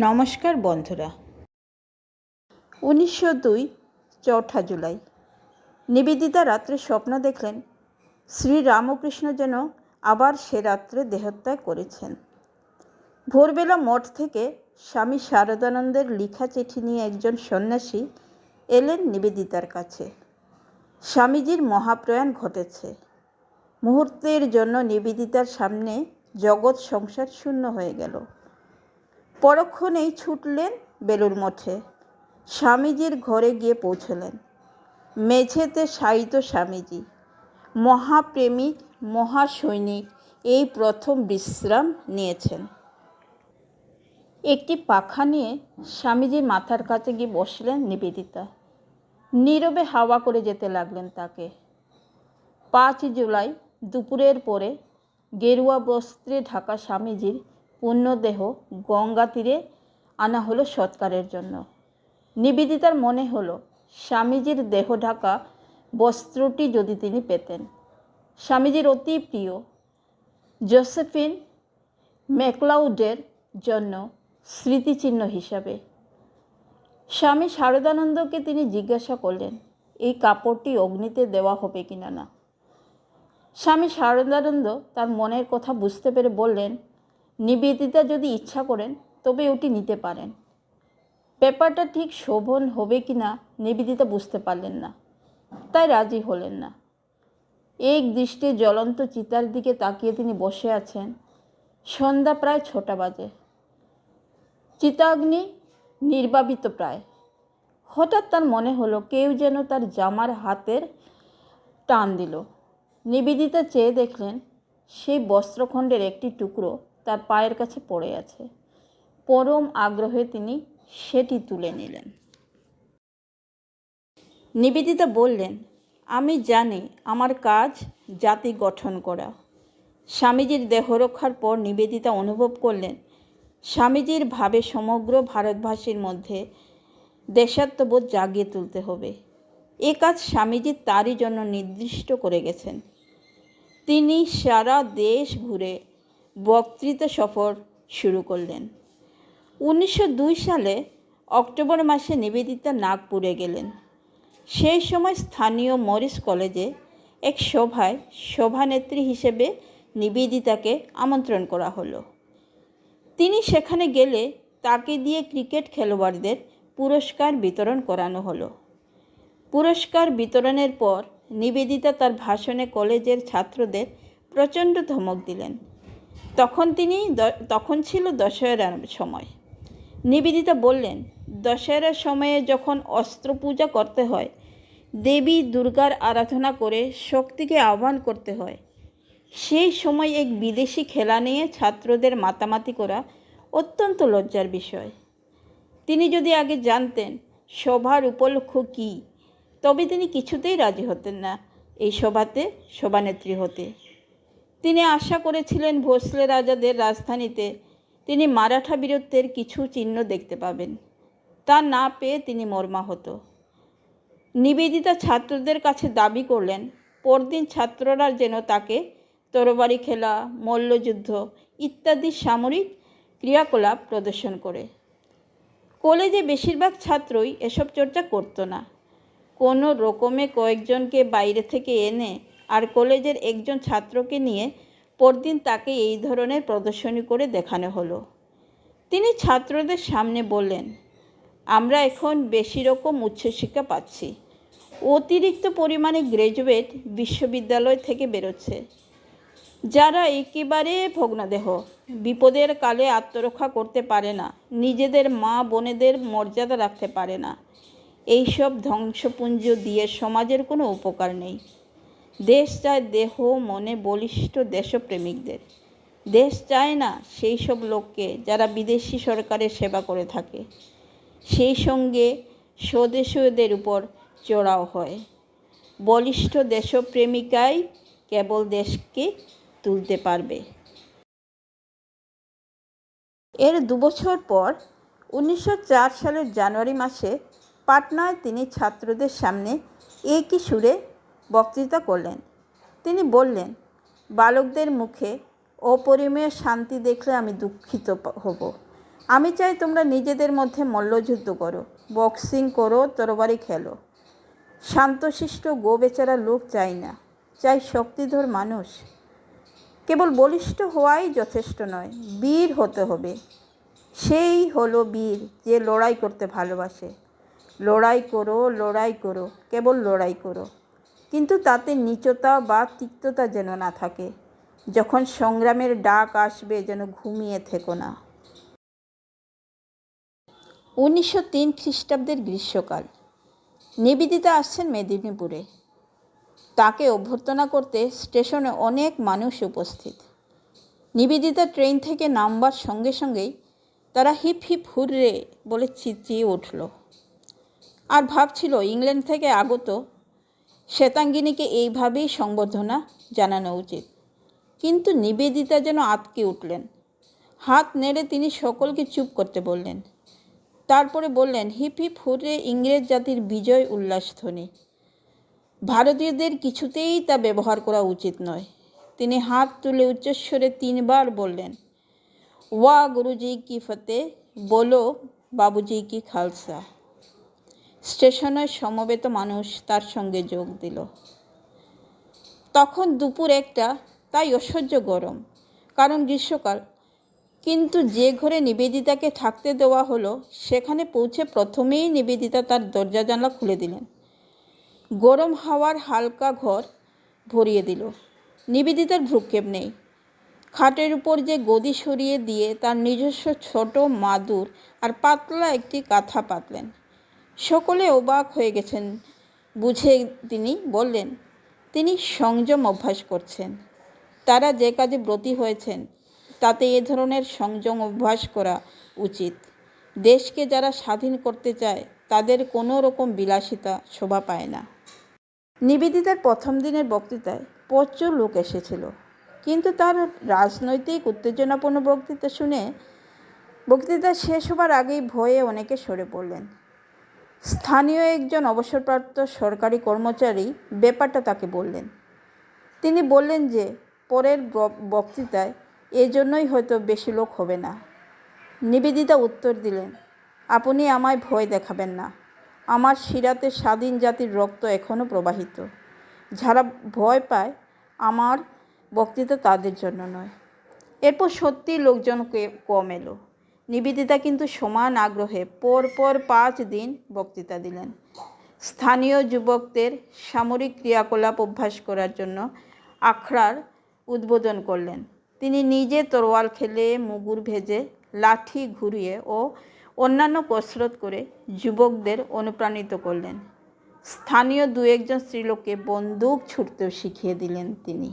নমস্কার বন্ধুরা। 1902 চৌঠা জুলাই নিবেদিতা রাত্রে স্বপ্ন দেখলেন শ্রীরামকৃষ্ণ যেন আবার সে রাত্রে দেহত্যাগ করেছেন। ভোরবেলা মঠ থেকে স্বামী শারদানন্দের লিখা চিঠি নিয়ে একজন সন্ন্যাসী এলেন নিবেদিতার কাছে। স্বামীজির মহাপ্রয়াণ ঘটেছে। মুহূর্তের জন্য নিবেদিতার সামনে জগৎ সংসার শূন্য হয়ে গেল। পরক্ষণেই ছুটলেন বেলুর মঠে। স্বামীজির ঘরে গিয়ে পৌঁছলেন। মেঝেতে শায়িত স্বামীজি, মহাপ্রেমিক মহাসৈনিক, এই প্রথম বিশ্রাম নিয়েছেন। একটি পাখা নিয়ে স্বামীজির মাথার কাছে গিয়ে বসলেন নিবেদিতা। নীরবে হাওয়া করে যেতে লাগলেন তাকে। 5 জুলাই দুপুরের পরে গেরুয়া বস্ত্রে ঢাকা স্বামীজির পুণ্যদেহ গঙ্গা তীরে আনা হলো সৎকারের জন্য। নিবেদিতার মনে হলো স্বামীজির দেহ ঢাকা বস্ত্রটি যদি তিনি পেতেন। স্বামীজির অতি প্রিয় জোসেফিন ম্যাকলাউডের জন্য স্মৃতিচিহ্ন হিসাবে। স্বামী শারদানন্দকে তিনি জিজ্ঞাসা করলেন এই কাপড়টি অগ্নিতে দেওয়া হবে কিনা না। স্বামী শারদানন্দ তার মনের কথা বুঝতে পেরে বললেন, নিবেদিতা যদি ইচ্ছা করেন তবে ওটি নিতে পারেন। ব্যাপারটা ঠিক শোভন হবে কি না নিবেদিতা বুঝতে পারলেন না, তাই রাজি হলেন না। এক দৃষ্টে জ্বলন্ত চিতার দিকে তাকিয়ে তিনি বসে আছেন। সন্ধ্যা প্রায় 6টা বাজে। চিতাগ্নি নির্বাপিত প্রায়। হঠাৎ তার মনে হলো কেউ যেন তার জামার হাতের টান দিল। নিবেদিতা চেয়ে দেখলেন সেই বস্ত্রখণ্ডের একটি টুকরো তার পায়ের কাছে পড়ে আছে। পরম আগ্রহে তিনি সেটি তুলে নিলেন। নিবেদিতা বললেন, আমি জানি আমার কাজ জাতি গঠন করা। স্বামীজির দেহরক্ষার পর নিবেদিতা অনুভব করলেন স্বামীজির ভাবে সমগ্র ভারতবাসীর মধ্যে দেশাত্মবোধ জাগিয়ে তুলতে হবে। এ কাজ স্বামীজি তারই জন্য নির্দিষ্ট করে গেছেন। তিনি সারা দেশ ঘুরে বক্তৃতা সফর শুরু করলেন। 1902 সালে অক্টোবর মাসে নিবেদিতা নাগপুরে গেলেন। সেই সময় স্থানীয় মরিস কলেজে এক সভায় সভানেত্রী হিসেবে নিবেদিতাকে আমন্ত্রণ করা হলো। তিনি সেখানে গেলে তাকে দিয়ে ক্রিকেট খেলোয়াড়দের পুরস্কার বিতরণ করানো হলো। পুরস্কার বিতরণের পর নিবেদিতা তার ভাষণে কলেজের ছাত্রদের প্রচণ্ড ধমক দিলেন। তখন ছিল দশহরার সময়। নিবেদিতা বললেন, দশহরার সময়ে যখন অস্ত্র পূজা করতে হয়, দেবী দুর্গার আরাধনা করে শক্তিকে আহ্বান করতে হয়, সেই সময় এক বিদেশি খেলা নিয়ে ছাত্রদের মাতামাতি করা অত্যন্ত লজ্জার বিষয়। তিনি যদি আগে জানতেন সভার উপলক্ষ কী, তবে তিনি কিছুতেই রাজি হতেন না এই সভাতে সভানেত্রী হতে। তিনি আশা করেছিলেন ভোসলে রাজাদের রাজধানীতে তিনি মারাঠা বীরত্বের কিছু চিহ্ন দেখতে পাবেন। তা না পেয়ে তিনি মর্মাহত। নিবেদিতা ছাত্রদের কাছে দাবি করলেন পরদিন ছাত্ররা যেন তাকে তরবারি খেলা, মল্লযুদ্ধ ইত্যাদি সামরিক ক্রিয়াকলাপ প্রদর্শন করে। কলেজে বেশিরভাগ ছাত্রই এসব চর্চা করতো না। কোনো রকমে কয়েকজনকে বাইরে থেকে এনে আর কলেজের একজন ছাত্রকে নিয়ে পরদিন তাকে এই ধরনের প্রদর্শনী করে দেখানো হলো। তিনি ছাত্রদের সামনে বললেন, আমরা এখন বেশি রকম উচ্চশিক্ষা পাচ্ছি। অতিরিক্ত পরিমাণে গ্র্যাজুয়েট বিশ্ববিদ্যালয় থেকে বেরোচ্ছে, যারা একেবারে ভগ্নদেহ, বিপদের কালে আত্মরক্ষা করতে পারে না, নিজেদের মা বোনেদের মর্যাদা রাখতে পারে না। এইসব ধ্বংসপুঞ্জ দিয়ে সমাজের কোনো উপকার নেই। দেশ চায় দেহ মনে বলিষ্ঠ দেশপ্রেমিকদের। দেশ চায় না সেই সব লোককে যারা বিদেশি সরকারের সেবা করে থাকে। সেই সঙ্গে স্বদেশীয়দের উপর চড়াও হয়। বলিষ্ঠ দেশপ্রেমিকাই কেবল দেশকে তুলতে পারবে। এর 2 বছর পর 1904 সালের জানুয়ারি মাসে পাটনায় তিনি ছাত্রদের সামনে একই সুরে বক্তৃতা করলেন। তিনি বললেন, বালকদের মুখে অপরিমেয় শান্তি দেখলে আমি দুঃখিত হব। আমি চাই তোমরা নিজেদের মধ্যে মল্লযুদ্ধ করো, বক্সিং করো, তরবারি খেলো। শান্তশিষ্ট গো বেচারা লোক চাই না, চাই শক্তিধর মানুষ। কেবল বলিষ্ঠ হওয়াই যথেষ্ট নয়, বীর হতে হবে। সেই হলো বীর যে লড়াই করতে ভালোবাসে। লড়াই করো, লড়াই করো, কেবল লড়াই করো, কিন্তু তাতে নীচতা বা তিক্ততা যেন না থাকে। যখন সংগ্রামের ডাক আসবে যেন ঘুমিয়ে থেকো না। 1903 খ্রিস্টাব্দের গ্রীষ্মকাল। নিবেদিতা আসছেন মেদিনীপুরে। তাকে অভ্যর্থনা করতে স্টেশনে অনেক মানুষ উপস্থিত। নিবেদিতা ট্রেন থেকে নামবার সঙ্গে সঙ্গেই তারা হিপ হিপ হুররে বলে চিঁচিয়ে উঠল, আর ভাবছিল ইংল্যান্ড থেকে আগত শ্বেতাঙ্গিনীকে এইভাবেই সংবর্ধনা জানানো উচিত। কিন্তু নিবেদিতা যেন আঁতকে উঠলেন। হাত নেড়ে তিনি সকলকে চুপ করতে বললেন। তারপরে বললেন, হিপ হিপ হুররে ইংরেজ জাতির বিজয় উল্লাসধ্বনি। ভারতীয়দের কিছুতেই তা ব্যবহার করা উচিত নয়। তিনি হাত তুলে উচ্চস্বরে 3 বার বললেন, ওয়া গুরুজি কি ফতে, বলো বাবুজি কি খালসা। স্টেশনের সমবেত মানুষ তার সঙ্গে যোগ দিল। তখন দুপুর 1টা, তাই অসহ্য গরম, কারণ গ্রীষ্মকাল। কিন্তু যে ঘরে নিবেদিতাকে থাকতে দেওয়া হলো সেখানে পৌঁছে প্রথমেই নিবেদিতা তার দরজা জানলা খুলে দিলেন। গরম হাওয়ার হালকা ঘর ভরিয়ে দিল। নিবেদিতার ভ্রুক্ষেপ নেই। খাটের উপর যে গদি সরিয়ে দিয়ে তার নিজস্ব ছোট মাদুর আর পাতলা একটি কাঁথা পাতলেন। সকলে অবাক হয়ে গেছেন বুঝে তিনি বললেন, তিনি সংযম অভ্যাস করছেন। তারা যে কাজে ব্রতী হয়েছেন তাতে এ ধরনের সংযম অভ্যাস করা উচিত। দেশকে যারা স্বাধীন করতে চায় তাদের কোনো রকম বিলাসিতা শোভা পায় না। নিবেদিতার প্রথম দিনের বক্তৃতায় প্রচুর লোক এসেছিল, কিন্তু তার রাজনৈতিক উত্তেজনাপূর্ণ বক্তৃতা শেষ হবার আগেই ভয়ে অনেকে সরে পড়লেন। স্থানীয় একজন অবসরপ্রাপ্ত সরকারি কর্মচারী ব্যাপারটা তাকে বললেন। তিনি বললেন যে পরের বক্তৃতায় এজন্যই হয়তো বেশি লোক হবে না। নিবেদিতা উত্তর দিলেন, আপনি আমায় ভয় দেখাবেন না। আমার শিরাতে স্বাধীন জাতির রক্ত এখনও প্রবাহিত। যারা ভয় পায় আমার বক্তৃতা তাদের জন্য নয়। এরপর সত্যিই লোকজন কম এলো। নিবেদিতা কিন্তু সমান আগ্রহে পরপর 5 দিন বক্তৃতা দিলেন। স্থানীয় যুবকদের সামরিক ক্রিয়াকলাপ অভ্যাস করার জন্য আখড়ার উদ্বোধন করলেন। তিনি নিজে তরোয়াল খেলে, মুগুর ভেজে, লাঠি ঘুরিয়ে ও অন্যান্য কসরত করে যুবকদের অনুপ্রাণিত করলেন। স্থানীয় 2-1 জন স্ত্রীলোককে বন্দুক ছুঁড়তেও শিখিয়ে দিলেন তিনি।